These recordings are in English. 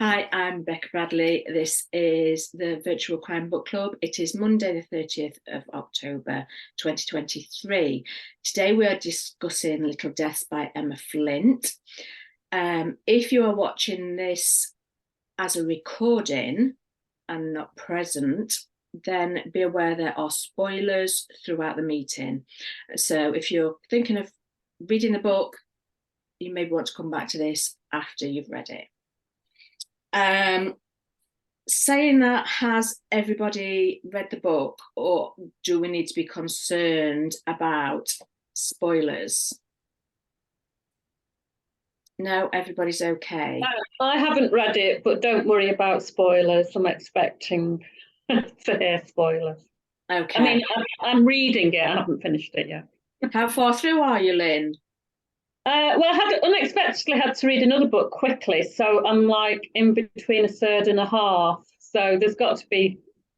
Hi, I'm Becca Bradley. This is the Virtual Crime Book Club. It is Monday, the 30th of October, 2023. Today we are discussing Little Deaths by Emma Flint. If you are watching this as a recording and not present, then be aware there are spoilers throughout the meeting. So if you're thinking of reading the book, you maybe want to come back to this after you've read it. Saying that, has everybody read the book, or do we need to be concerned about spoilers? No, everybody's okay. I haven't read it, but don't worry about spoilers. I'm expecting to hear spoilers. Okay. I mean, I'm reading it. I haven't finished it yet. How far through are you, Lynn? Well, I unexpectedly had to read another book quickly, so I'm like in between a third and a half. So there's got to be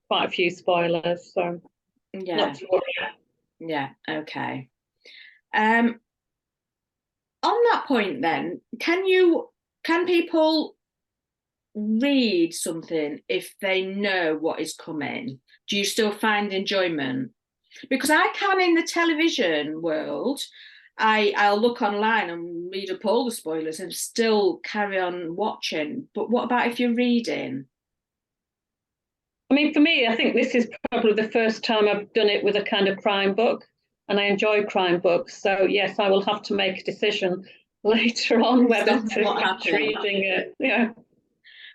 quite a few spoilers. So yeah, not to worry. Yeah. Okay. On that point, then, can people read something if they know what is coming? Do you still find enjoyment? Because I can in the television world. I'll look online and read up all the spoilers and still carry on watching. But what about if you're reading? I mean, for me, I think this is probably the first time I've done it with a kind of crime book, and I enjoy crime books. So yes, I will have to make a decision later on whether to keep reading it. Yeah.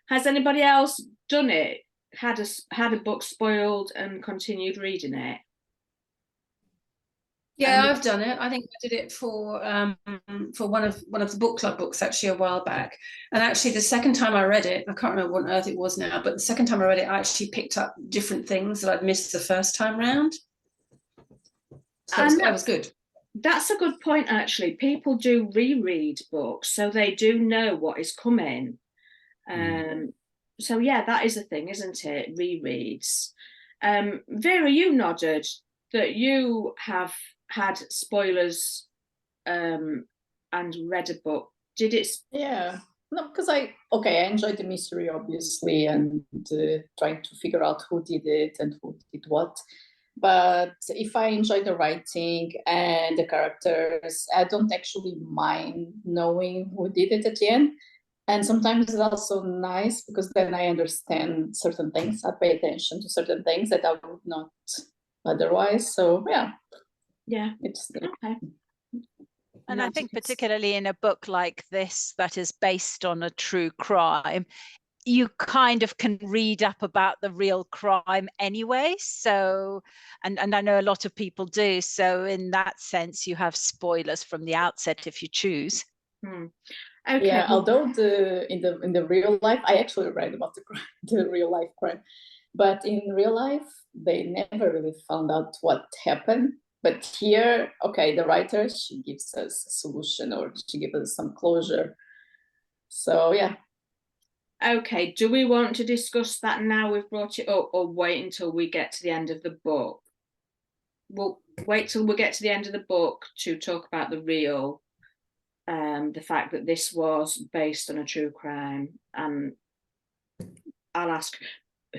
Has anybody else done it? Had a book spoiled and continued reading it? Yeah, I've done it. I think I did it for one of the book club books actually a while back. And actually the second time I read it, I can't remember what on earth it was now, but the second time I read it, I actually picked up different things that I'd missed the first time round. So that was good. That's a good point, actually. People do reread books, so they do know what is coming. So yeah, that is a thing, isn't it? Rereads. Vera, you nodded that you have had spoilers and read a book. Did it? Yeah. No, because I enjoyed the mystery, obviously, and trying to figure out who did it and who did what. But if I enjoy the writing and the characters, I don't actually mind knowing who did it at the end. And sometimes it's also nice because then I understand certain things. I pay attention to certain things that I would not otherwise. So yeah, it's okay. And I think particularly in a book like this that is based on a true crime, you kind of can read up about the real crime anyway. So, and I know a lot of people do. So in that sense, you have spoilers from the outset if you choose. Okay. Yeah, although in the real life, I actually read about the real life crime, but in real life, they never really found out what happened. But here, okay, the writer, she gives us a solution, or she gives us some closure. So yeah. Okay, do we want to discuss that now we've brought it up, or wait until we get to the end of the book? We'll wait till we get to the end of the book to talk about the real, the fact that this was based on a true crime. And I'll ask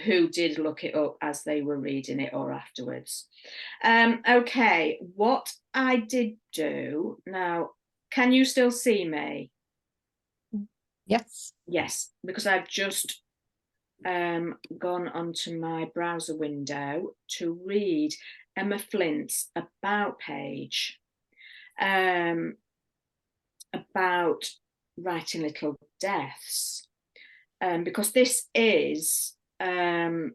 who did look it up as they were reading it or afterwards. Okay, what I did do now, can you still see me? Yes. Yes, because I've just gone onto my browser window to read Emma Flint's About page about writing Little Deaths, because this is the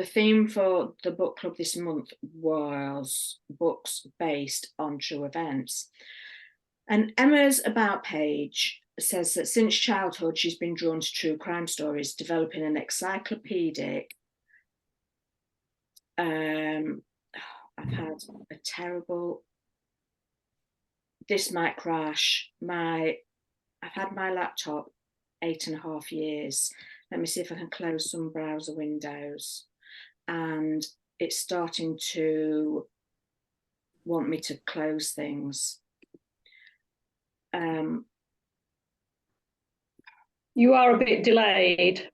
theme for the book club this month was books based on true events. And Emma's About page says that since childhood, she's been drawn to true crime stories, developing an encyclopedic. I've had a terrible, this might crash. I've had my laptop 8.5 years. Let me see if I can close some browser windows. And it's starting to want me to close things. You are a bit delayed.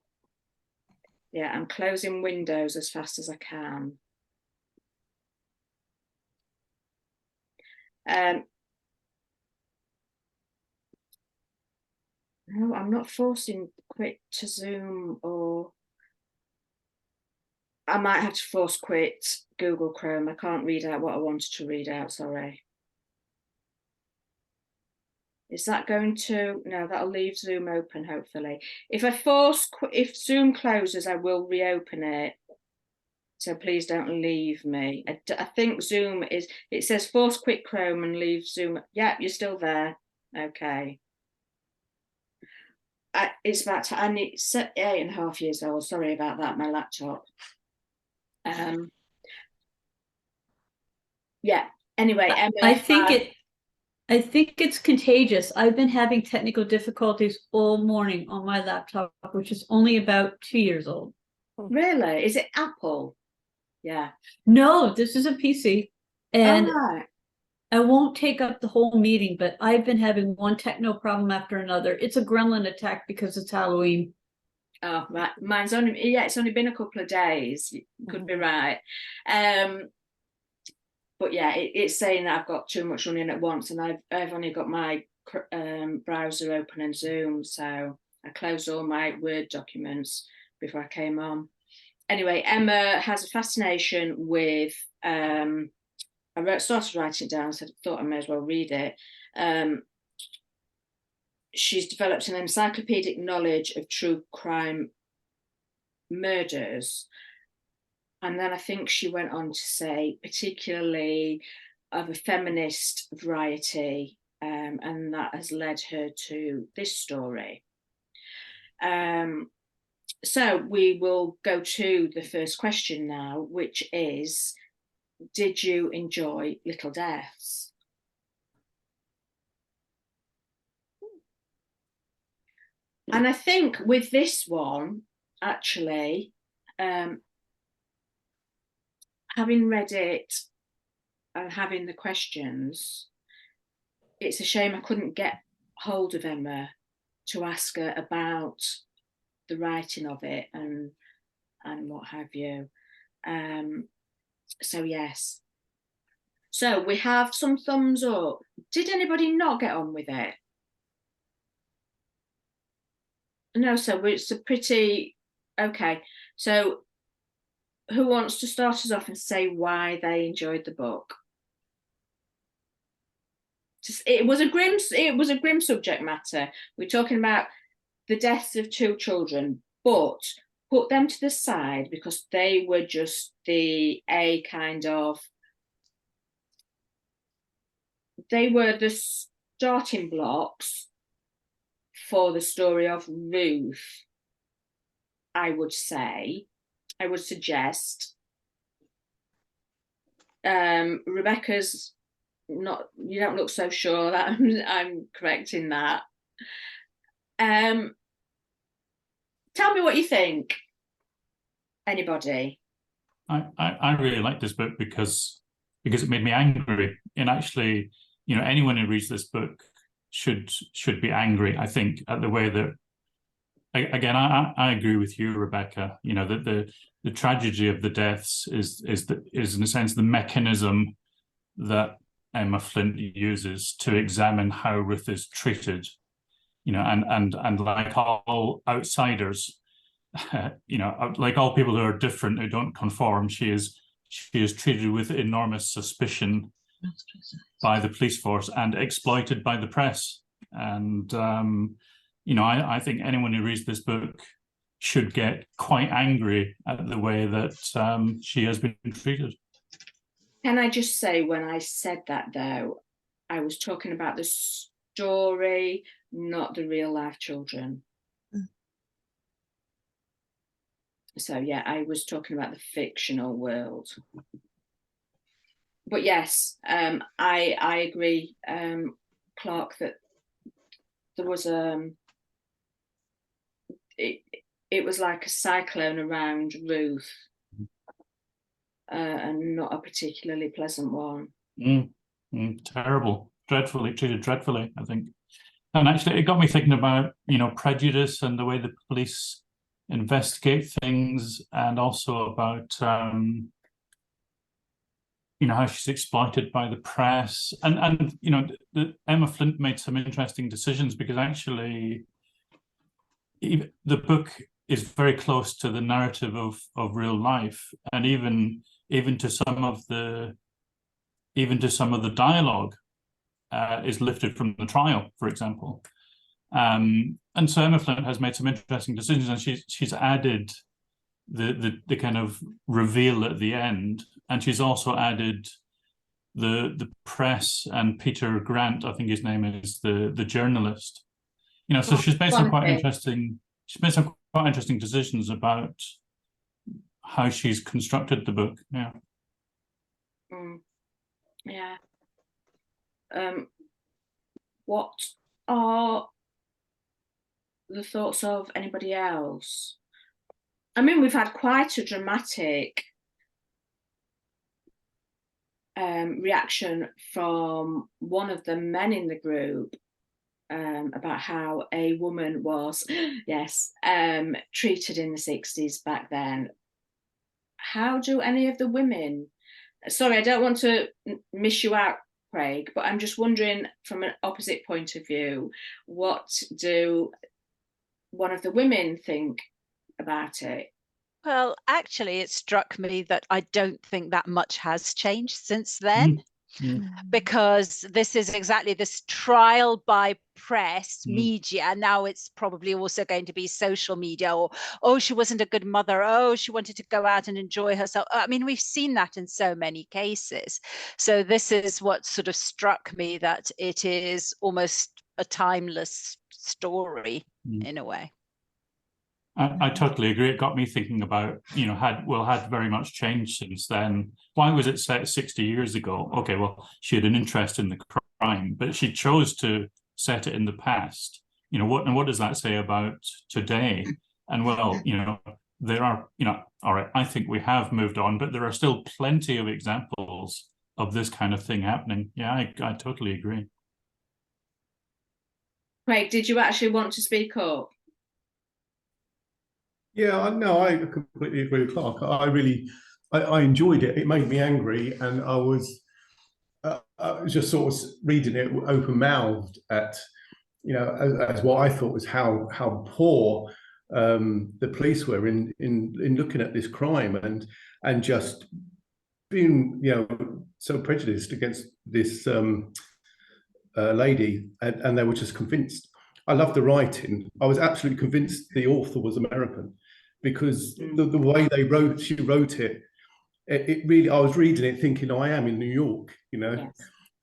Yeah, I'm closing windows as fast as I can. No, I'm not forcing quit to Zoom, or I might have to force quit Google Chrome. I can't read out what I wanted to read out, sorry. Is that going to, no, that'll leave Zoom open, hopefully. If Zoom closes, I will reopen it. So please don't leave me. I think Zoom is, it says force quit Chrome and leave Zoom. Yeah, you're still there. Okay. It's about, I need 8.5 years old. Sorry about that, my laptop. Yeah, anyway, Emma. I think it's contagious. I've been having technical difficulties all morning on my laptop, which is only about 2 years old. Really? Is it Apple? Yeah. No, this is a PC. And right. I won't take up the whole meeting, but I've been having one techno problem after another. It's a gremlin attack because it's Halloween. Oh, right. Mine's only, yeah, it's only been a couple of days. You could be right. But yeah, it's saying that I've got too much running at once, and I've only got my browser open and Zoom, so I closed all my Word documents before I came on. Anyway, Emma has a fascination with, I started writing it down, so I thought I may as well read it. She's developed an encyclopedic knowledge of true crime murders. And then I think she went on to say, particularly of a feminist variety, and that has led her to this story. So we will go to the first question now, which is, did you enjoy Little Deaths? And I think with this one, actually, having read it and having the questions, it's a shame I couldn't get hold of Emma to ask her about the writing of it and what have you. So yes. So we have some thumbs up. Did anybody not get on with it? No, so it's a pretty, okay. So who wants to start us off and say why they enjoyed the book? It was a grim subject matter. We're talking about the deaths of 2 children, but put them to the side because they were just they were the starting blocks for the story of Ruth, I would suggest. Rebecca's not, you don't look so sure that I'm correct in that. Tell me what you think. Anybody? I really like this book because it made me angry. And actually, you know, anyone who reads this book should be angry, I think, at the way that, again, I agree with you, Rebecca, you know, that the tragedy of the deaths is in a sense the mechanism that Emma Flint uses to examine how Ruth is treated, you know, and like all outsiders, you know, like all people who are different, who don't conform, she is treated with enormous suspicion by the police force and exploited by the press. And you know, I think anyone who reads this book should get quite angry at the way that she has been treated. Can I just say, when I said that, though, I was talking about the story, not the real life children. So yeah, I was talking about the fictional world. But yes, I agree, Clark, that there was it was like a cyclone around Ruth, and not a particularly pleasant one. Terrible, treated dreadfully, I think. And actually, it got me thinking about, prejudice and the way the police investigate things, and also about, how she's exploited by the press. And Emma Flint made some interesting decisions, because actually the book is very close to the narrative of real life, and even to some of the dialogue is lifted from the trial, for example. And so Emma Flint has made some interesting decisions, and she's added the kind of reveal at the end, and she's also added the press and Peter Grant, I think his name is, the journalist. So she's made some quite interesting. She's made some quite interesting decisions about how she's constructed the book. Yeah. Yeah. What are the thoughts of anybody else? I mean, we've had quite a dramatic reaction from one of the men in the group about how a woman was, treated in the 60s back then. How do any of the women, sorry, I don't want to miss you out, Craig, but I'm just wondering, from an opposite point of view, what do one of the women think about it? Well, actually, it struck me that I don't think that much has changed since then. Because this is exactly this trial by press, media. Now it's probably also going to be social media, or, oh, she wasn't a good mother. Oh, she wanted to go out and enjoy herself. I mean, we've seen that in so many cases. So this is what sort of struck me, that it is almost a timeless story in a way. I totally agree. It got me thinking about, had very much changed since then. Why was it set 60 years ago? Okay, well, she had an interest in the crime, but she chose to set it in the past. What does that say about today? And well, there are, all right, I think we have moved on, but there are still plenty of examples of this kind of thing happening. Yeah, I totally agree. Craig, did you actually want to speak up? Yeah, no, I completely agree with Clark. I enjoyed it. It made me angry, and I was just sort of reading it open-mouthed at, as what I thought was how poor the police were in looking at this crime, and just being so prejudiced against this lady, and they were just convinced. I love the writing. I was absolutely convinced the author was American, because the way she wrote it, it really, I was reading it thinking, I am in New York, Yes.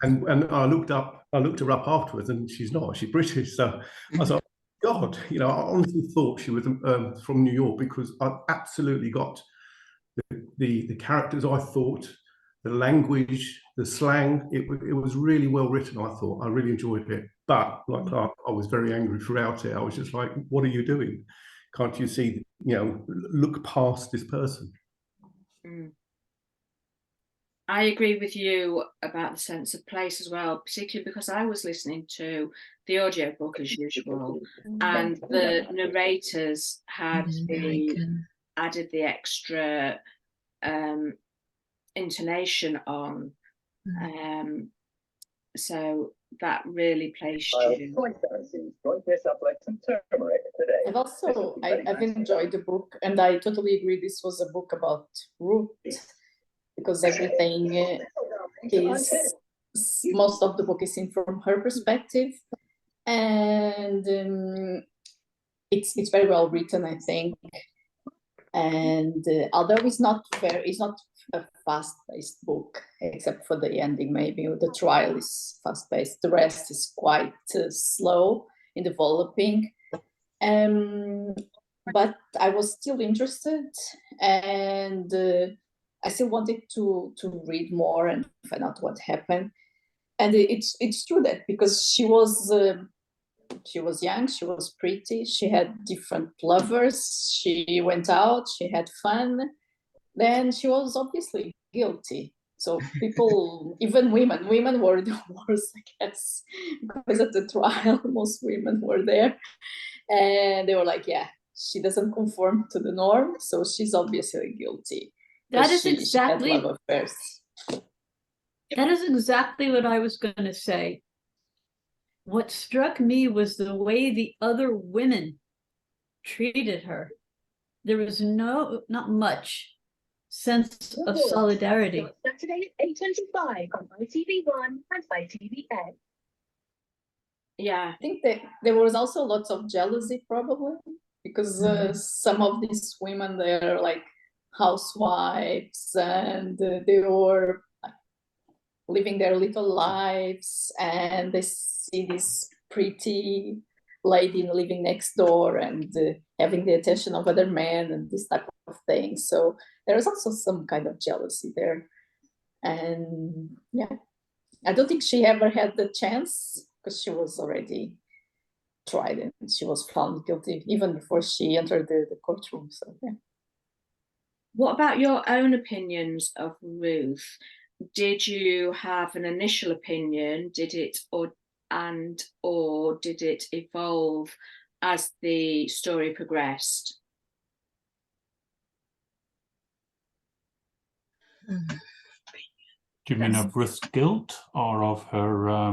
and I looked her up afterwards, and she's not, she's British. So I was like, God, I honestly thought she was from New York, because I absolutely got the characters. I thought the language, the slang, it was really well written. I thought I really enjoyed it, but like Clark, I was very angry throughout it. I was just like, what are you doing? Can't you see, look past this person? I agree with you about the sense of place as well, particularly because I was listening to the audiobook as usual, and the narrators had added the extra intonation on, so that really placed you. I've enjoyed the book, and I totally agree. This was a book about Ruth, because everything is, most of the book is seen from her perspective, and it's very well written, I think. And although it's not a fast-paced book, except for the ending, maybe the trial is fast-paced. The rest is quite slow in developing. But I was still interested, and I still wanted to read more and find out what happened. And it's true that because she was young, she was pretty, she had different lovers, she went out, she had fun, then she was obviously guilty. So people, even women were the worst, I guess, because at the trial, most women were there. And they were like, yeah, she doesn't conform to the norm, so she's obviously guilty. That is she had exactly love affairs. That is exactly what I was going to say. What struck me was the way the other women treated her. There was not much sense of solidarity. Saturday at 8:25 on ITV1 and ITVN. Yeah, I think that there was also lots of jealousy, probably, because some of these women, they're like housewives, and they were living their little lives, and they see this pretty lady living next door and having the attention of other men and this type of thing. So there's also some kind of jealousy there. And yeah, I don't think she ever had the chance, because she was already tried and she was found guilty even before she entered the courtroom. So yeah. What about your own opinions of Ruth? Did you have an initial opinion? Did it or did it evolve as the story progressed? Do you mean of Ruth's guilt or of her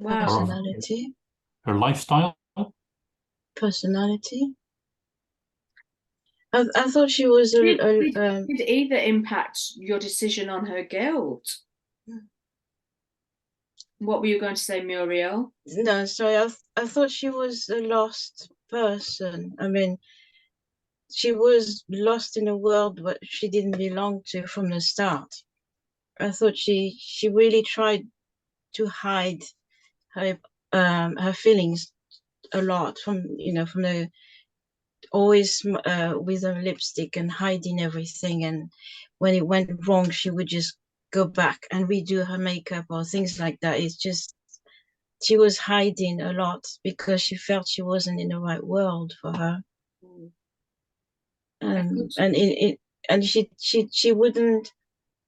personality? Her lifestyle? Personality. I thought she was did either impact your decision on her guilt? What were you going to say, Muriel? No, sorry, I thought she was a lost person. I mean, she was lost in a world that she didn't belong to from the start. I thought she really tried to hide her feelings a lot from the always with her lipstick and hiding everything, and when it went wrong she would just go back and redo her makeup or things like that. It's just she was hiding a lot because she felt she wasn't in the right world for her. And she wouldn't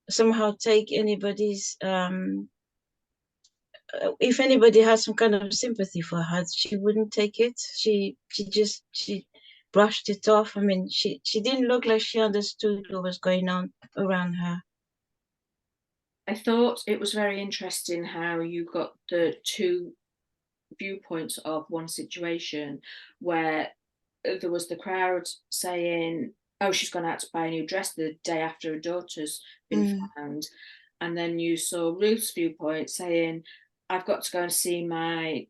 somehow take anybody's if anybody had some kind of sympathy for her, she wouldn't take it. She brushed it off. I mean, she didn't look like she understood what was going on around her. I thought it was very interesting how you got the two viewpoints of one situation, where there was the crowd saying, oh, she's gone out to buy a new dress the day after her daughter's been found. And then you saw Ruth's viewpoint saying, I've got to go and see my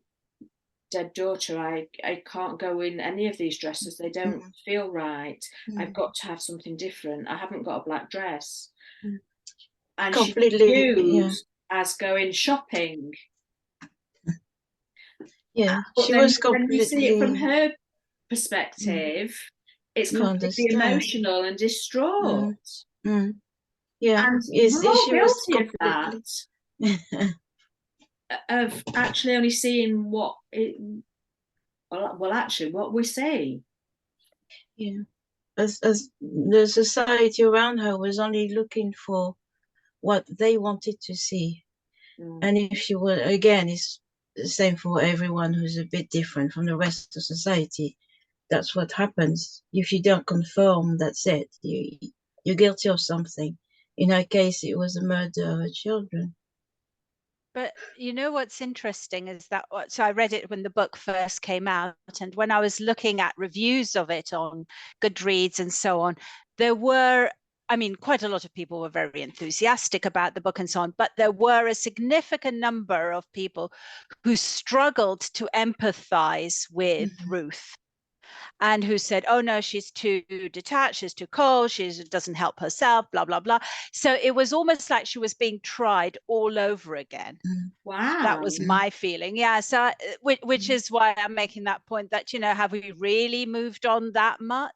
dead daughter. I can't go in any of these dresses. They don't feel right. I've got to have something different. I haven't got a black dress. And completely she used as going shopping. Yeah, but she then, was completely. when you see it from her perspective, it's completely emotional and distraught. Yeah, and we're all guilty of that. Of actually only seeing what we see. Yeah, as the society around her was only looking for what they wanted to see. And if she were, again, it's the same for everyone who's a bit different from the rest of society. That's what happens. If you don't conform, that's it. You're guilty of something. In her case, it was the murder of her children. But you know what's interesting is that, so I read it when the book first came out, and when I was looking at reviews of it on Goodreads and so on, there were, I mean, quite a lot of people were very enthusiastic about the book and so on, but there were a significant number of people who struggled to empathize with Ruth, and who said, oh no, she's too detached, she's too cold, she doesn't help herself, blah, blah, blah. So it was almost like she was being tried all over again. Wow. That was my feeling. Yeah. So, which is why I'm making that point that, have we really moved on that much?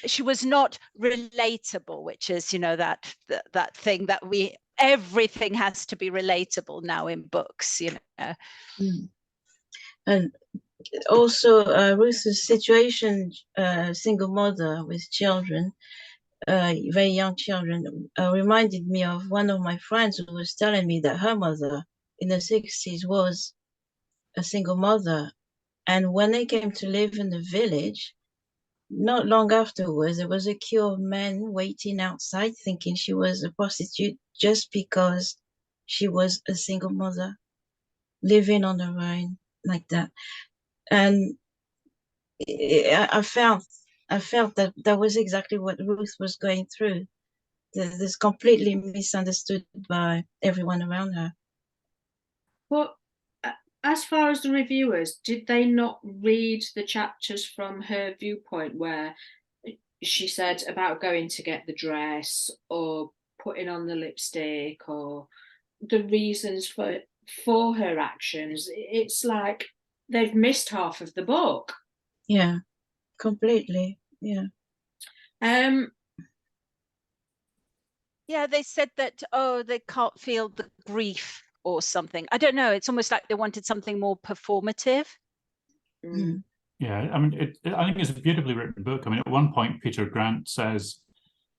She was not relatable, which is, that thing that everything has to be relatable now in books, And also Ruth's situation, single mother with children, very young children, reminded me of one of my friends who was telling me that her mother in the 60s was a single mother. And when they came to live in the village, not long afterwards, there was a queue of men waiting outside thinking she was a prostitute just because she was a single mother living on her own like that. And I felt that that was exactly what Ruth was going through. This completely misunderstood by everyone around her. But as far as the reviewers, did they not read the chapters from her viewpoint where she said about going to get the dress or putting on the lipstick or the reasons for her actions? It's like they've missed half of the book. Yeah, completely. Yeah. Yeah, they said that, oh, they can't feel the grief or something. I don't know. It's almost like they wanted something more performative. Mm. Yeah, I mean, I think it's a beautifully written book. I mean, at one point, Peter Grant says,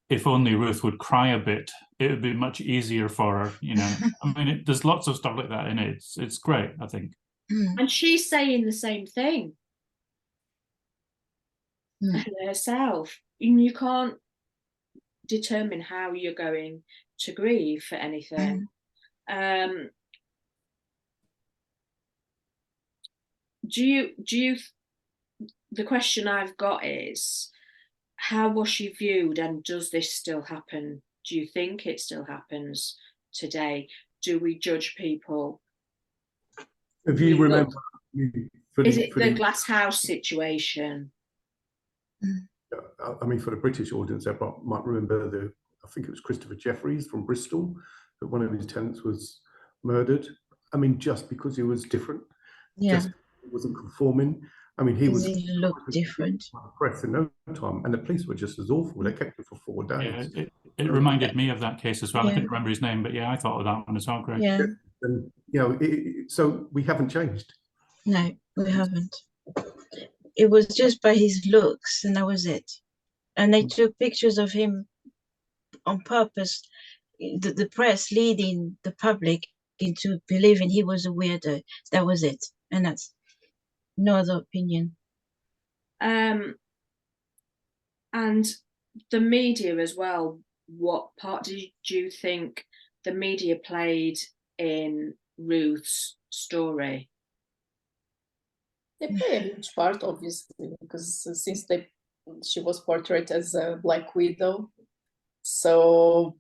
if only Ruth would cry a bit, it would be much easier for her, you know. I mean, there's lots of stuff like that in it. It's great, I think. And she's saying the same thing herself. You can't determine how you're going to grieve for anything. Do you the question I've got is, how was she viewed, and does this still happen? Do you think it still happens today? Do we judge people? If you remember, is it the glass house situation? I mean, for the British audience, they might remember I think it was Christopher Jeffries from Bristol, that one of his tenants was murdered. I mean, just because he was different, just wasn't conforming. I mean, he looked different. Press in no time, and the police were just as awful. They kept him for 4 days. Yeah, it reminded me of that case as well. I couldn't remember his name, but yeah, I thought of that one as well, Greg. Yeah. And you know, so we haven't changed. No, we haven't. It was just by his looks, and that was it. And they took pictures of him on purpose. The press leading the public into believing he was a weirdo. That was it, and that's no other opinion. And the media as well. What part did you think the media played in Ruth's story? They play a huge part, obviously, because since she was portrayed as a Black widow, so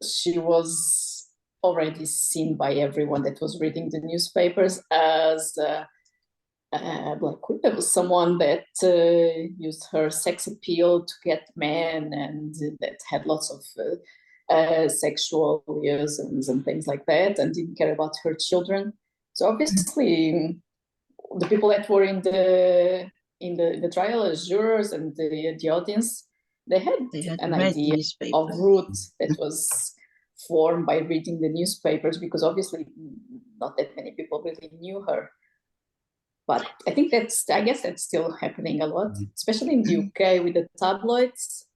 she was already seen by everyone that was reading the newspapers as Black widow, someone that used her sex appeal to get men, and that had lots of sexual liaisons and things like that, and didn't care about her children. So obviously, the people that were in the trial as jurors and the audience, they had an idea of Ruth that was formed by reading the newspapers, because obviously not that many people really knew her. But I think I guess that's still happening a lot, especially in the UK with the tabloids,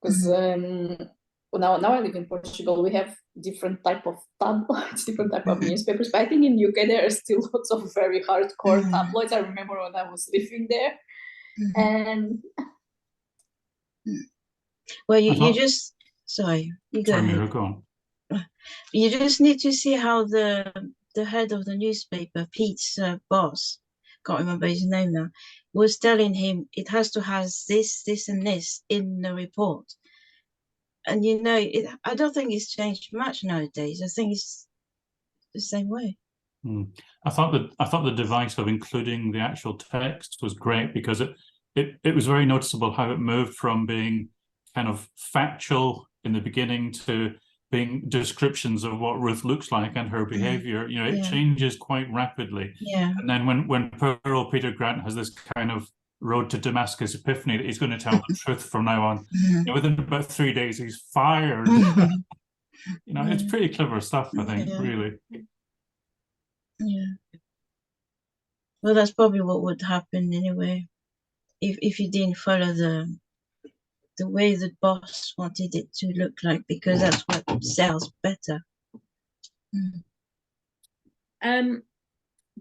because now I live in Portugal. We have different type of tabloids, different type of newspapers. But I think in UK there are still lots of very hardcore tabloids. I remember when I was living there, and well, you just sorry, you go ahead. Go on. You just need to see how the head of the newspaper, Pete's boss, can't remember his name now, was telling him it has to have this, and this in the report. And you know, I don't think it's changed much nowadays. I think it's the same way. I thought the device of including the actual text was great, because it was very noticeable how it moved from being kind of factual in the beginning to being descriptions of what Ruth looks like and her behavior. You know, it changes quite rapidly. Yeah. And then when poor old Peter Grant has this kind of road to Damascus epiphany that he's going to tell the truth from now on, you know, within about 3 days he's fired. You know, it's pretty clever stuff, I think, really. Yeah. Well, that's probably what would happen anyway, if you didn't follow the way the boss wanted it to look like, because that's what sells better.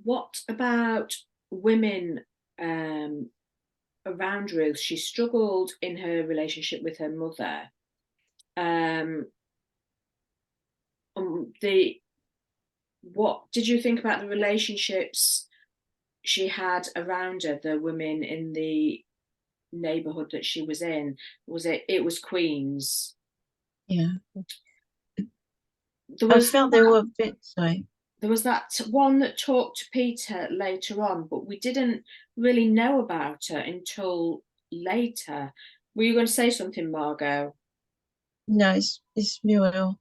What about women around Ruth? She struggled in her relationship with her mother. What did you think about the relationships she had around her, the women in the neighborhood that she was in? It was Queens? Yeah. I felt they were a bit, sorry. There was that one that talked to Peter later on, but we didn't really know about her until later. Were you going to say something, Margot? No, it's Muriel.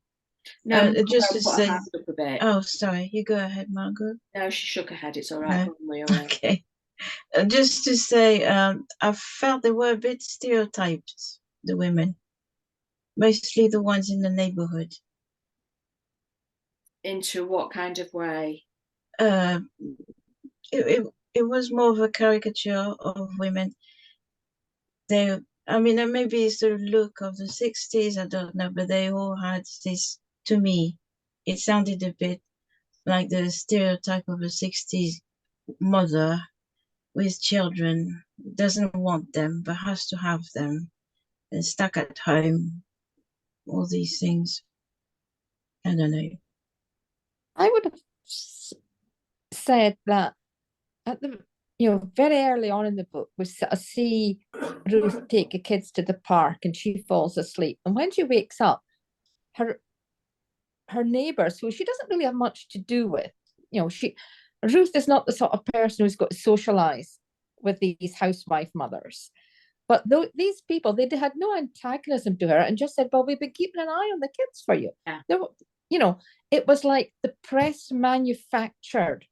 No, just to put say. her hand up a bit. Oh, sorry. You go ahead, Margot. No, she shook her head. It's all right. No. Okay. Just to say, I felt they were a bit stereotyped, the women, mostly the ones in the neighborhood. Into what kind of way? It was more of a caricature of women. I mean, maybe it's the look of the 60s, I don't know, but they all had this, to me, it sounded a bit like the stereotype of a 60s mother with children, doesn't want them, but has to have them, and stuck at home, all these things. I don't know. I would have said that at the very early on in the book, we see Ruth take the kids to the park and she falls asleep. And when she wakes up, her neighbors, who she doesn't really have much to do with, Ruth is not the sort of person who's got to socialize with these housewife mothers. But these people, they had no antagonism to her and just said, well, we've been keeping an eye on the kids for you. Yeah. It was like the press manufactured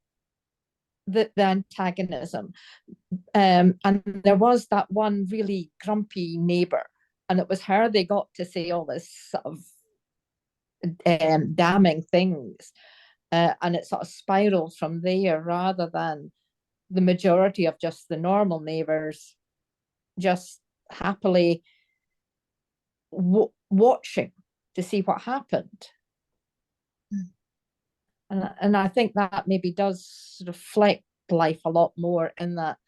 the antagonism. And there was that one really grumpy neighbor, and it was her they got to say all this sort of damning things. And it sort of spiraled from there, rather than the majority of just the normal neighbors just happily watching to see what happened. And I think that maybe does reflect life a lot more, in that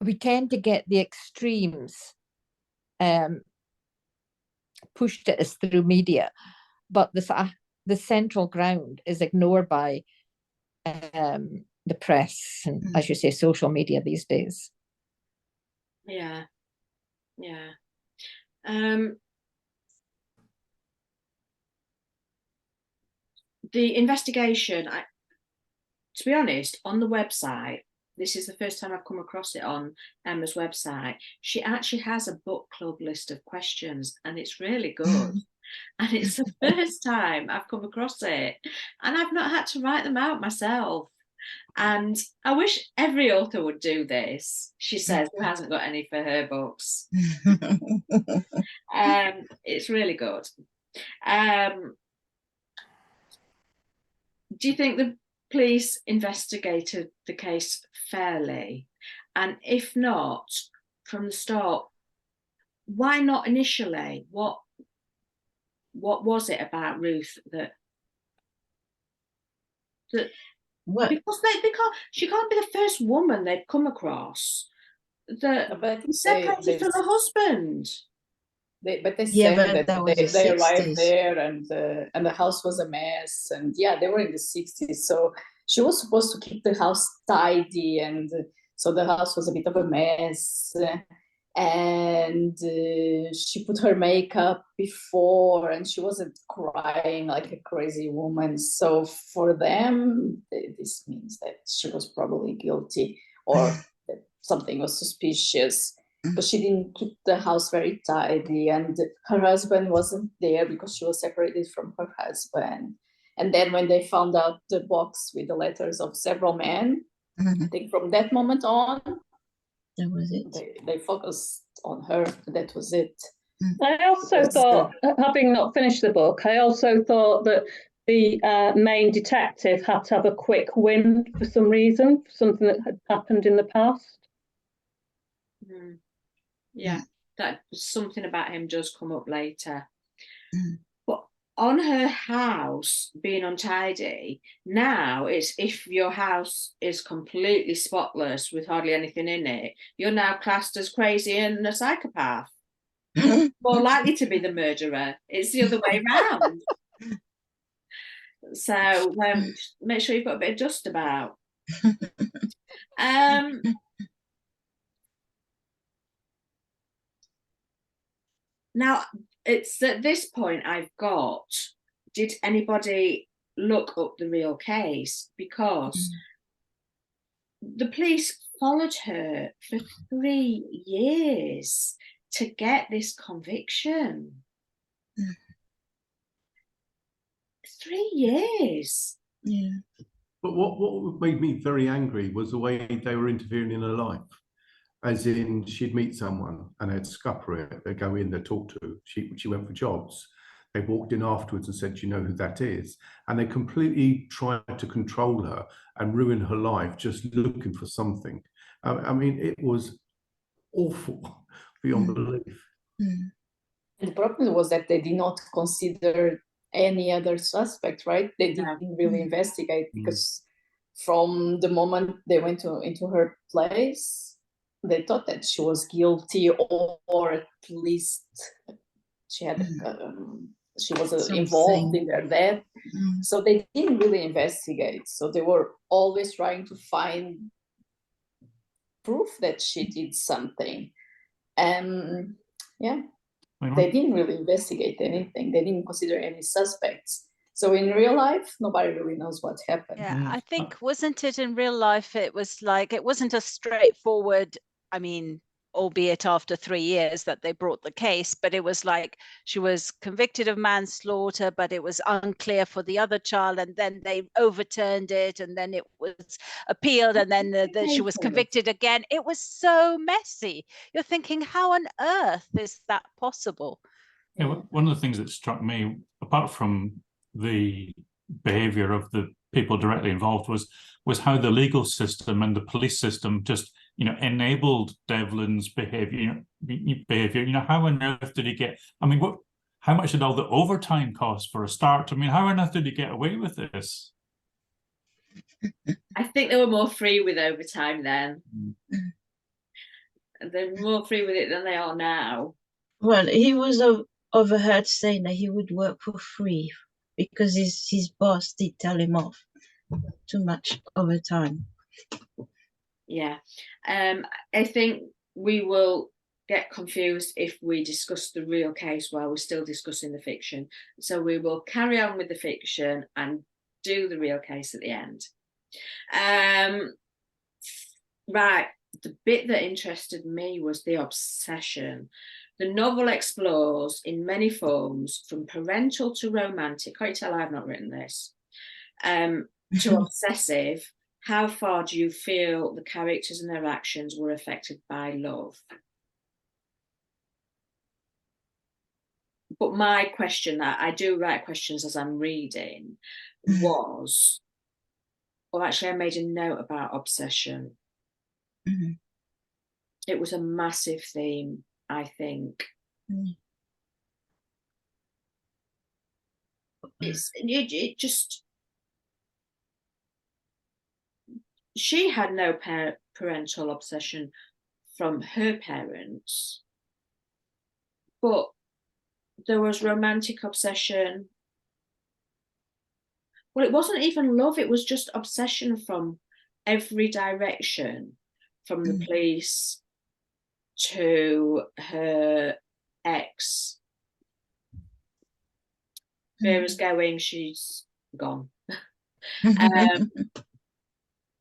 we tend to get the extremes pushed at us through media, but the central ground is ignored by the press and, as you say, social media these days. Yeah. The investigation, to be honest, on the website, this is the first time I've come across it on Emma's website. She actually has a book club list of questions, and it's really good. And it's the first time I've come across it, and I've not had to write them out myself. And I wish every author would do this, she says, who hasn't got any for her books. It's really good. Do you think the police investigated the case fairly? And if not, from the start, why not initially? What was it about Ruth that because she can't be the first woman they've come across that separated from her husband. They said that they arrived there and the house was a mess, and they were in the 60s, so she was supposed to keep the house tidy, and so the house was a bit of a mess, and she put her makeup before, and she wasn't crying like a crazy woman. So for them, this means that she was probably guilty, or that something was suspicious. But she didn't keep the house very tidy, and her husband wasn't there because she was separated from her husband. And then when they found out the box with the letters of several men, I think from that moment on, that was it. They focused on her. That was it. I also thought, having not finished the book, I also thought that the main detective had to have a quick win for some reason, for something that had happened in the past. Yeah, that something about him does come up later. Mm. But on her house being untidy, now it's if your house is completely spotless with hardly anything in it, you're now classed as crazy and a psychopath. More likely to be the murderer. It's the other way around. So make sure you've got a bit of dust about. Now, it's at this point I've got, did anybody look up the real case? Because the police followed her for 3 years to get this conviction. 3 years. Yeah. But what made me very angry was the way they were interfering in her life. As in, she'd meet someone and they'd scupper it, they'd go in, they'd talk to her. She went for jobs. They walked in afterwards and said, "Do you know who that is?" And they completely tried to control her and ruin her life just looking for something. I mean, it was awful beyond belief. Mm. And the problem was that they did not consider any other suspect, right? They didn't really investigate, because from the moment they went into her place, they thought that she was guilty, or at least she had she was involved in their death. So they didn't really investigate. So they were always trying to find proof that she did something. And they didn't really investigate anything. They didn't consider any suspects. So in real life, nobody really knows what happened. Yeah, I think, wasn't it in real life, it was like, it wasn't a straightforward, I mean, albeit after 3 years that they brought the case, but it was like she was convicted of manslaughter, but it was unclear for the other child, and then they overturned it, and then it was appealed, and then she was convicted again. It was so messy. You're thinking, how on earth is that possible? Yeah, one of the things that struck me, apart from the behavior of the people directly involved, was how the legal system and the police system just, enabled Devlin's behavior. How on earth did he get? I mean, how much did all the overtime cost for a start? I mean, how on earth did he get away with this? I think they were more free with overtime then. They're more free with it than they are now. Well, he was overheard saying that he would work for free because his boss did tell him off too much overtime. Yeah. I think we will get confused if we discuss the real case while we're still discussing the fiction. So we will carry on with the fiction and do the real case at the end. Right. The bit that interested me was the obsession. The novel explores in many forms, from parental to romantic. Can't you tell I've not written this? To obsessive. How far do you feel the characters and their actions were affected by love? But my question, I do write questions as I'm reading, was, well, actually, I made a note about obsession. It was a massive theme, I think. It just, she had no parental obsession from her parents, but there was romantic obsession. Well, it wasn't even love, it was just obsession from every direction, from the police to her ex. Vera's going, she's gone.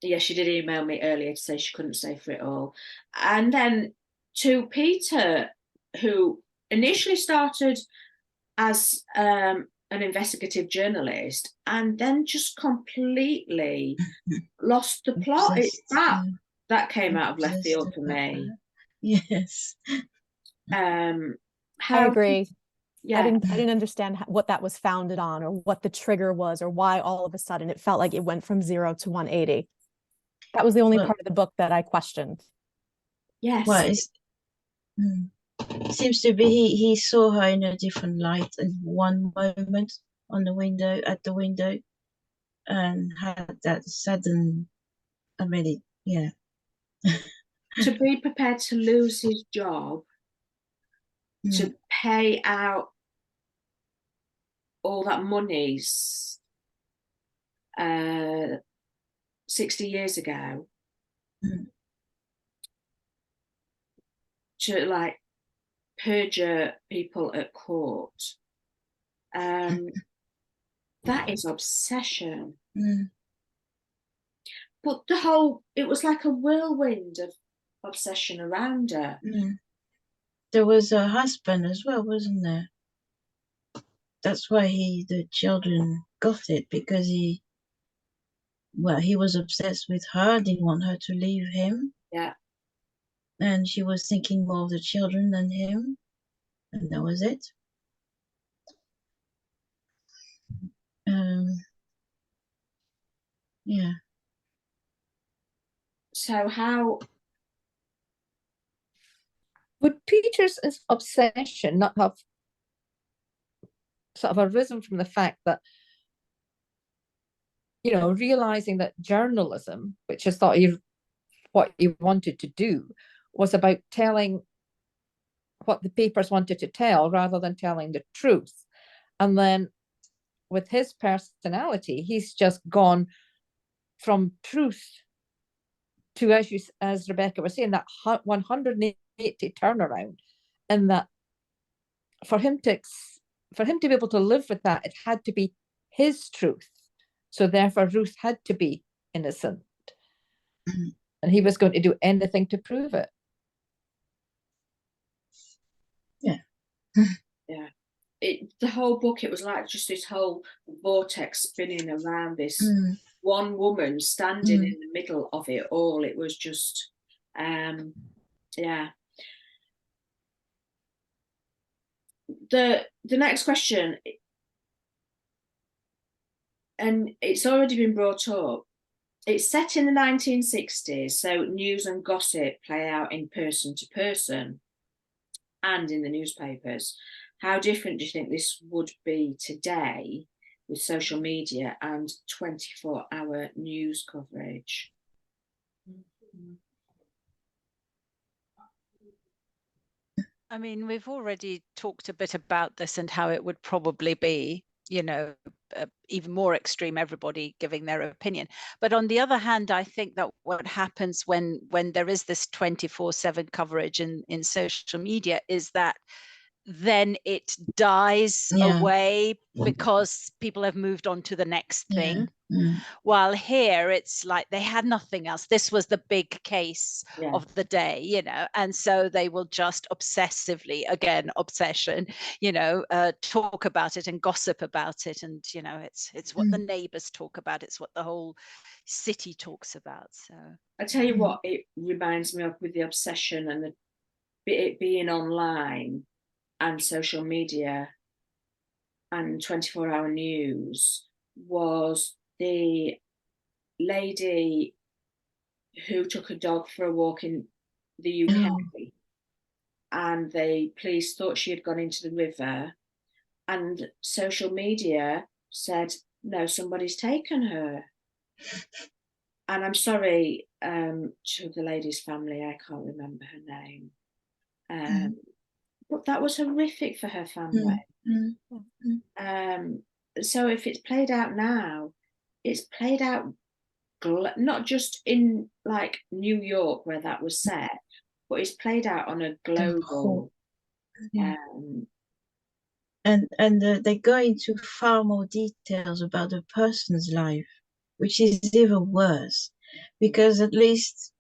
Yeah, she did email me earlier to say she couldn't stay for it all. And then to Peter, who initially started as an investigative journalist and then just completely lost the plot. That came out of left field for me. Yes. I agree. Yeah. I didn't understand what that was founded on, or what the trigger was, or why all of a sudden it felt like it went from 0 to 180. That was the only part of the book that I questioned. Yes. Well, seems to be he saw her in a different light in one moment on the window, at the window, and had that sudden, I mean, yeah. To be prepared to lose his job, to pay out all that money 60 years ago, to like perjure people at court, that is obsession. But it was like a whirlwind of obsession around her. There was a husband as well, wasn't there? That's why the children got it, because he was obsessed with her, didn't want her to leave him. Yeah. And she was thinking more of the children than him. And that was it. Yeah. So how would Peter's obsession not have sort of arisen from the fact that, you know, realizing that journalism, which is what he wanted to do, was about telling what the papers wanted to tell rather than telling the truth. And then with his personality, he's just gone from truth to, as Rebecca was saying, that 180 turnaround, and that for him to be able to live with that, it had to be his truth. So therefore Ruth had to be innocent. And he was going to do anything to prove it. Yeah. Yeah. The whole book, it was like just this whole vortex spinning around this one woman standing in the middle of it all. It was just, yeah. The next question, and it's already been brought up, it's set in the 1960s, so news and gossip play out in person to person and in the newspapers. How different do you think this would be today with social media and 24-hour news coverage? I mean, we've already talked a bit about this and how it would probably be, you know, even more extreme, everybody giving their opinion. But on the other hand, I think that what happens when there is this 24/7 coverage in social media is that then it dies away because people have moved on to the next thing. While here it's like they had nothing else. This was the big case of the day, you know, and so they will just obsessively, again, obsession, you know, talk about it and gossip about it. And, you know, it's what the neighbors talk about. It's what the whole city talks about. So I tell you what, it reminds me of with the obsession and it being online and social media and 24-hour news was the lady who took a dog for a walk in the UK, and the police thought she had gone into the river, and social media said, no, somebody's taken her. And I'm sorry to the lady's family, I can't remember her name. But that was horrific for her family. So if it's played out now, it's played out not just in like New York where that was set, but it's played out on a global. And they go into far more details about the person's life, which is even worse, because at least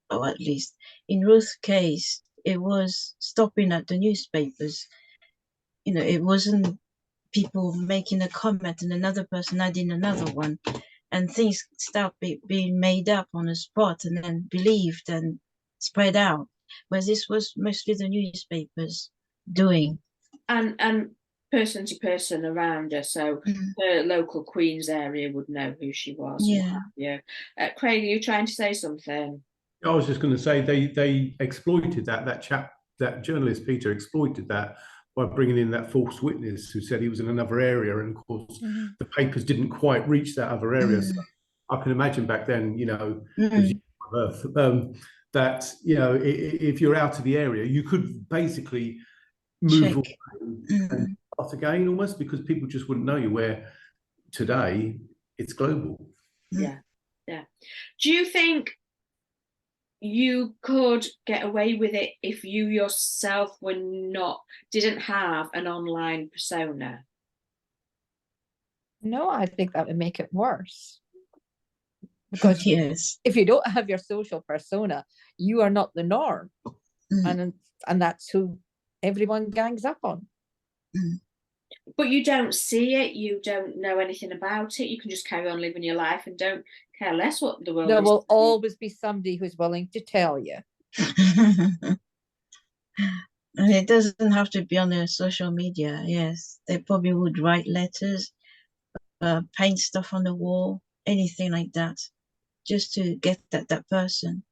in Ruth's case, it was stopping at the newspapers. You know, it wasn't people making a comment and another person adding another one, and things start being made up on the spot and then believed and spread out. Whereas this was mostly the newspapers doing. And person to person around her, so her local Queens area would know who she was. Craig, are you trying to say something? I was just going to say they exploited that chap, that journalist Peter exploited that by bringing in that false witness who said he was in another area, and of course the papers didn't quite reach that other area. So I can imagine back then, you know, that, you know, if you're out of the area, you could basically move away and start again almost, because people just wouldn't know you, where today it's global. Yeah. Do you think you could get away with it if you yourself didn't have an online persona? No, I think that would make it worse. Because if you don't have your social persona, you are not the norm. And that's who everyone gangs up on. But you don't see it, you don't know anything about it, you can just carry on living your life and don't care less what the world is. There will always be somebody who's willing to tell you. And it doesn't have to be on their social media. Yes, they probably would write letters, paint stuff on the wall, anything like that, just to get that person.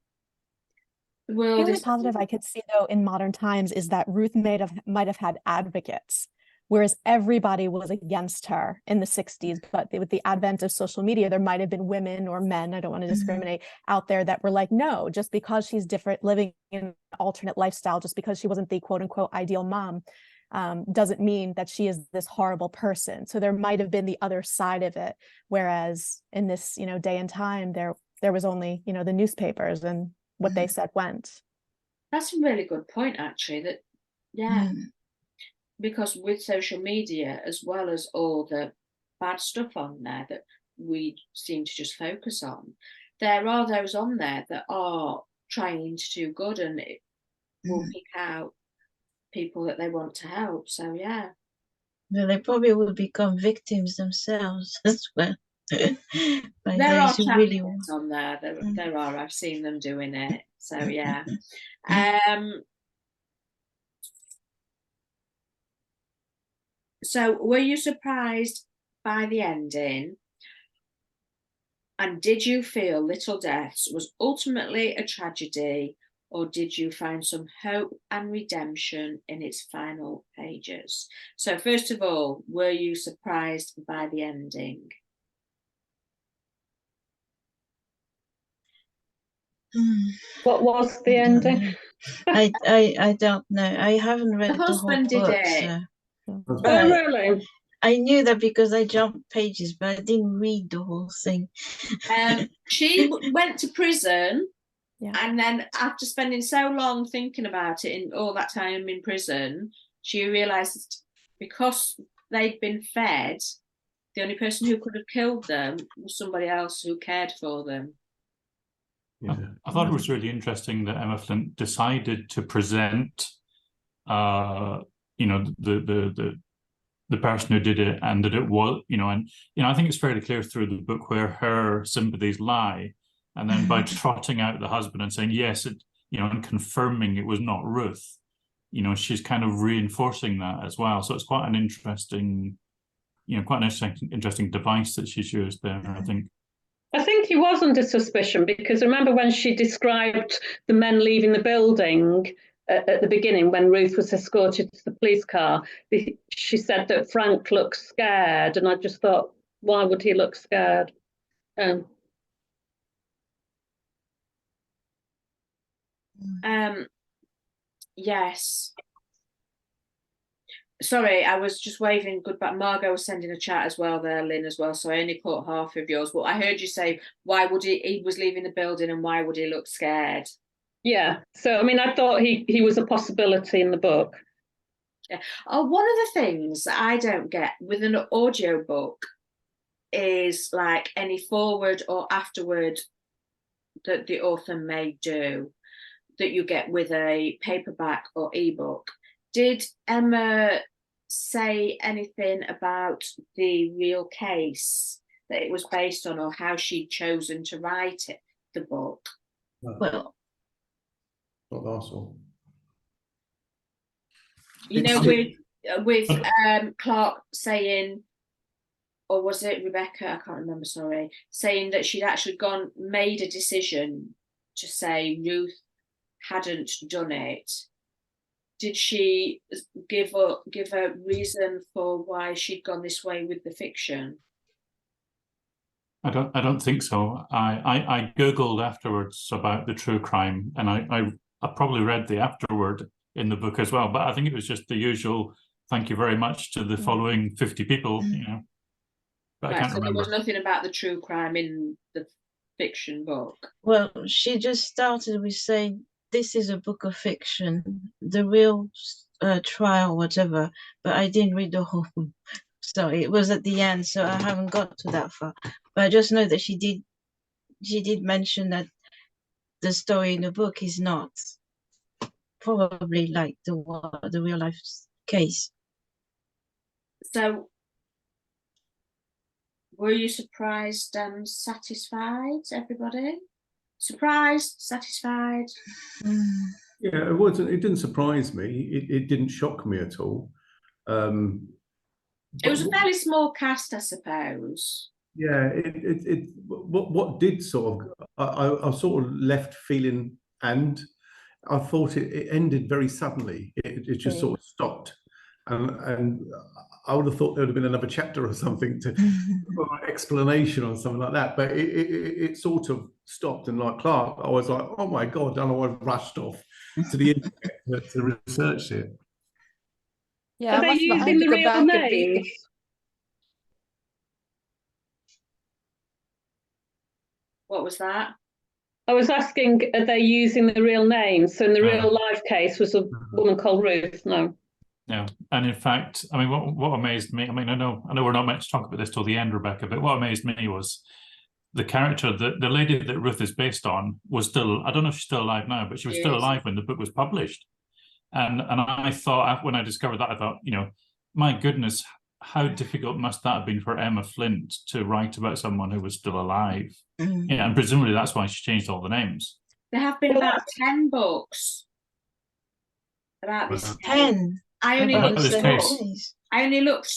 The only positive I could see, though, in modern times is that Ruth might have had advocates, whereas everybody was against her in the 60s. But with the advent of social media, there might have been women or men, I don't want to discriminate, out there that were like, no, just because she's different, living in an alternate lifestyle, just because she wasn't the quote unquote ideal mom, doesn't mean that she is this horrible person. So there might have been the other side of it. Whereas in this, you know, day and time, there was only, you know, the newspapers and what they said went. That's a really good point, actually, that, because with social media, as well as all the bad stuff on there that we seem to just focus on, there are those on there that are trying to do good, and it will pick out people that they want to help. So yeah. Well, they probably will become victims themselves as well. There are champions on there. There are. I've seen them doing it. So yeah. So were you surprised by the ending? And did you feel Little Deaths was ultimately a tragedy, or did you find some hope and redemption in its final pages? So first of all, were you surprised by the ending? What was the ending? I don't know. I haven't read the whole book. Oh, really? I knew that because I jumped pages, but I didn't read the whole thing. She went to prison, and then after spending so long thinking about it in all that time in prison, she realised because they'd been fed, the only person who could have killed them was somebody else who cared for them. Yeah. I thought it was really interesting that Emma Flint decided to present, you know, the person who did it, and that it was, you know, and I think it's fairly clear through the book where her sympathies lie, and then by trotting out the husband and saying yes, it, you know, and confirming it was not Ruth, you know, she's kind of reinforcing that as well. So it's quite an interesting, you know, quite an interesting device that she's used there, I think. I think he was under suspicion, because remember when she described the men leaving the building at the beginning, when Ruth was escorted to the police car, she said that Frank looked scared, and I just thought, why would he look scared? Yes. Sorry, I was just waving goodbye. Margot was sending a chat as well there, Lynn, as well. So I only caught half of yours. But I heard you say, why would he was leaving the building, and why would he look scared? Yeah. So, I mean, I thought he was a possibility in the book. Yeah. Oh, one of the things that I don't get with an audio book is like any forward or afterward that the author may do that you get with a paperback or ebook. Did Emma say anything about the real case that it was based on, or how she'd chosen to write it, the book? Well, not last one. You know, with Clark saying, or was it Rebecca? I can't remember, sorry, saying that she'd actually made a decision to say Ruth hadn't done it. did she give a reason for why she'd gone this way with the fiction? I don't think so. I Googled afterwards about the true crime, and I probably read the afterword in the book as well, but I think it was just the usual thank you very much to the following 50 people, you know. But I can't remember. There was nothing about the true crime in the fiction book. Well, she just started with saying, this is a book of fiction, the real trial, whatever, but I didn't read the whole book. So it was at the end, so I haven't got to that far. But I just know that she did mention that the story in the book is not probably like the real life case. So were you surprised and satisfied, everybody? Surprised, satisfied? Yeah, it didn't surprise me. It didn't shock me at all. It was a fairly small cast, I suppose. Yeah, what did sort of, I sort of left feeling, and I thought it ended very suddenly. It just sort of stopped, and I would have thought there would have been another chapter or something or explanation or something like that. But it sort of stopped, and like Clark, I was like, oh my God, and I rushed off to the internet to research it. Yeah, are they using the real names? What was that? I was asking, are they using the real names? So in the real life case was a woman called Ruth. No. Yeah, and in fact, I mean, what amazed me, I mean, I know we're not meant to talk about this till the end, Rebecca, but what amazed me was the character, the lady that Ruth is based on was still, I don't know if she's still alive now, but she was still alive when the book was published. And I thought, when I discovered that, I thought, you know, my goodness, how difficult must that have been for Emma Flint to write about someone who was still alive? Yeah, and presumably that's why she changed all the names. There have been about 10 books about this. 10. I only looked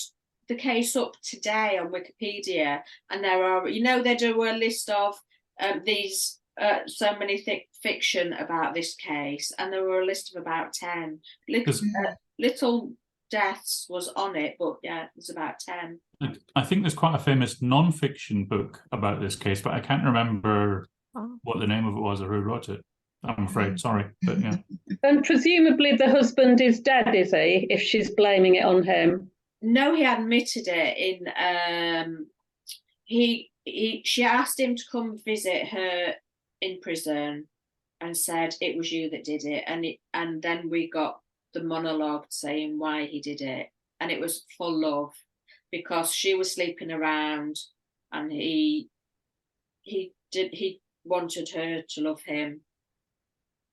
the case up today on Wikipedia, and there are, you know, they do a list of these so many fiction about this case, and there were a list of about 10. Little Deaths was on it, but yeah, there's about 10. I think there's quite a famous non-fiction book about this case, but I can't remember what the name of it was or who wrote it. I'm afraid, sorry, but yeah. And presumably the husband is dead, is he? If she's blaming it on him. No, he admitted it in. She asked him to come visit her in prison, and said it was you that did it, and then we got the monologue saying why he did it, and it was for love, because she was sleeping around, and he wanted her to love him.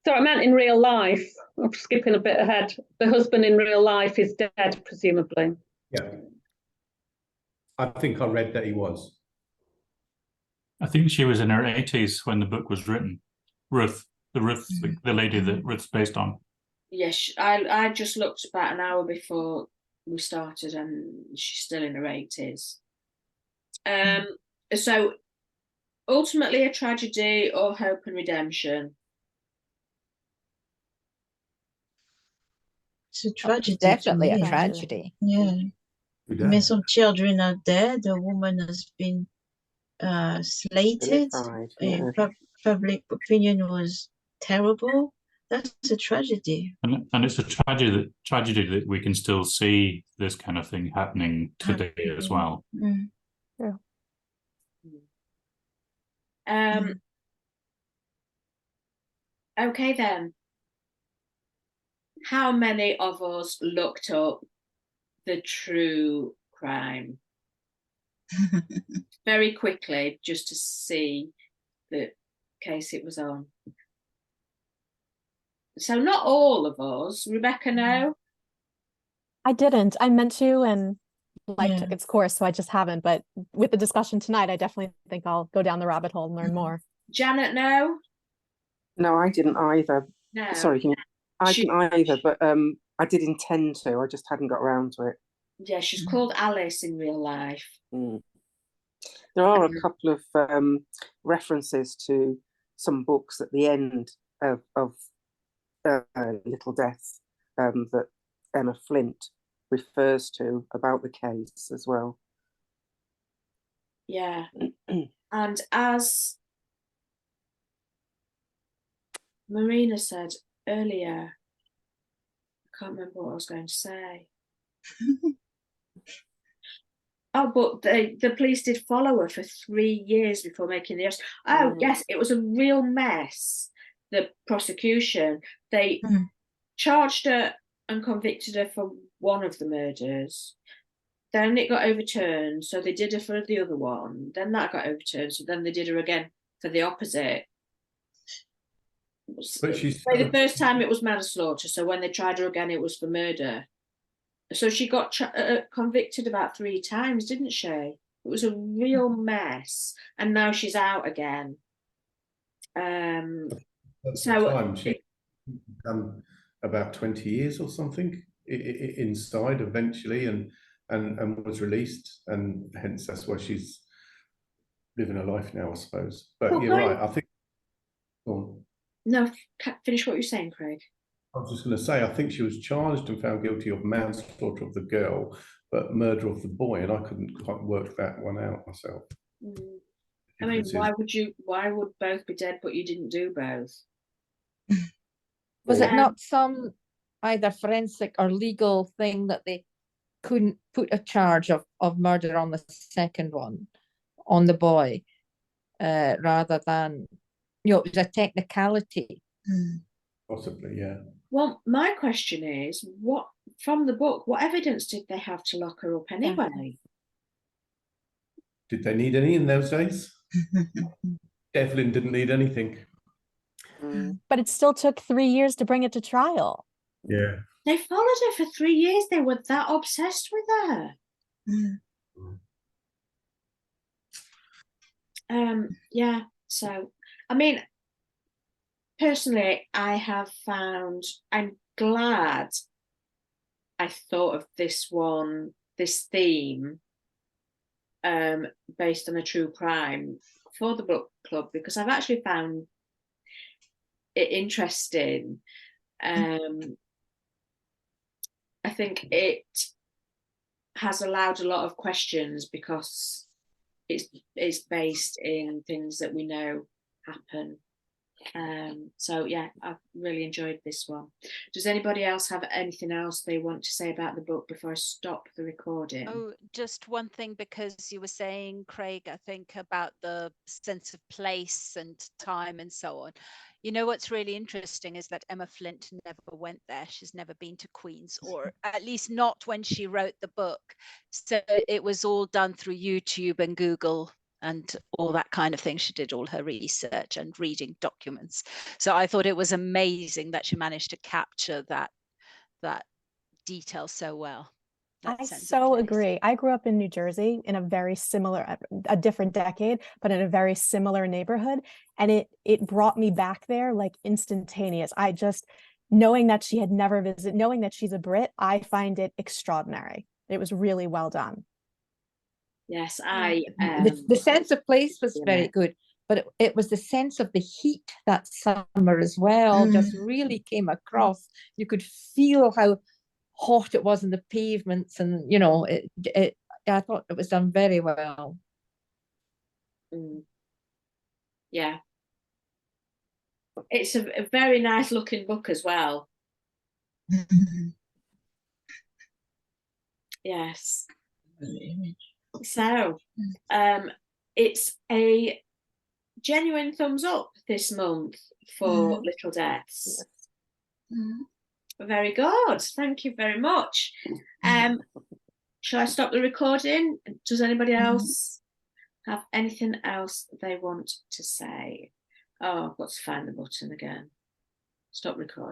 So I meant in real life. I'm skipping a bit ahead. The husband in real life is dead, presumably. Yeah, I think I read that he was. I think she was in her 80s when the book was written. Ruth, the lady that Ruth's based on. Yes, I just looked about an hour before we started, and she's still in her 80s. So ultimately a tragedy or hope and redemption? It's a tragedy. Definitely a tragedy. Yeah. I mean, some children are dead. The woman has been slated. Public opinion was terrible. That's a tragedy. And it's a tragedy that we can still see this kind of thing happening today as well. Yeah. Okay then. How many of us looked up the true crime very quickly just to see the case it was on? So not all of us. Rebecca, no? I didn't. I meant to, and life took its course, so I just haven't. But with the discussion tonight, I definitely think I'll go down the rabbit hole and learn more. Janet, no? No, I didn't either. No. Sorry, I didn't either, but I did intend to. I just hadn't got around to it. Yeah, she's called Alice in real life. There are a couple of references to some books at the end of Little Deaths, that Emma Flint refers to about the case as well. Yeah. And as Marina said earlier, I can't remember what I was going to say. Oh, but the police did follow her for 3 years before making the arrest. Oh, yes, it was a real mess. The prosecution, they charged her and convicted her for one of the murders. Then it got overturned, so they did her for the other one. Then that got overturned, so then they did her again for the opposite. But she's the first time it was manslaughter, so when they tried her again, it was for murder. So she got convicted about 3 times, didn't she? It was a real mess, and now she's out again. So time she about 20 years or something inside eventually, and was released, and hence that's why she's living her life now, I suppose. But well, you're right. I think. No, finish what you're saying, Craig. I was just going to say, I think she was charged and found guilty of manslaughter of the girl, but murder of the boy, and I couldn't quite work that one out myself. I mean, why would both be dead, but you didn't do both? Was it not some either forensic or legal thing that they couldn't put a charge of murder on the second one, on the boy, rather than, it was a technicality? Possibly, yeah. Well, my question is, what from the book, what evidence did they have to lock her up anyway? Did they need any in those days? Evelyn didn't need anything. But it still took 3 years to bring it to trial. Yeah. They followed her for 3 years. They were that obsessed with her. Yeah, so, I mean, personally, I'm glad I thought of this theme, based on a true crime for the book club, because I've actually found it interesting. I think it has allowed a lot of questions because it's based in things that we know happen. So yeah, I've really enjoyed this one. Does anybody else have anything else they want to say about the book before I stop the recording? Oh, just one thing, because you were saying, Craig, I think about the sense of place and time and so on. You know, what's really interesting is that Emma Flint never went there. She's never been to Queen's, or at least not when she wrote the book. So it was all done through YouTube and Google and all that kind of thing. She did all her research and reading documents. So I thought it was amazing that she managed to capture that detail so well. I so agree. I grew up in New Jersey in a very similar, a different decade, but in a very similar neighborhood. And it brought me back there like instantaneous. I just, knowing that she had never visited, knowing that she's a Brit, I find it extraordinary. It was really well done. Yes, the sense of place was very good, but it was the sense of the heat that summer as well, just really came across. You could feel how hot it was in the pavements, and I thought it was done very well. Yeah, it's a very nice looking book as well. Yes. So it's a genuine thumbs up this month for Little Deaths. Very good. Thank you very much. Shall I stop the recording? Does anybody else have anything else they want to say? Oh, I've got to find the button again. Stop recording.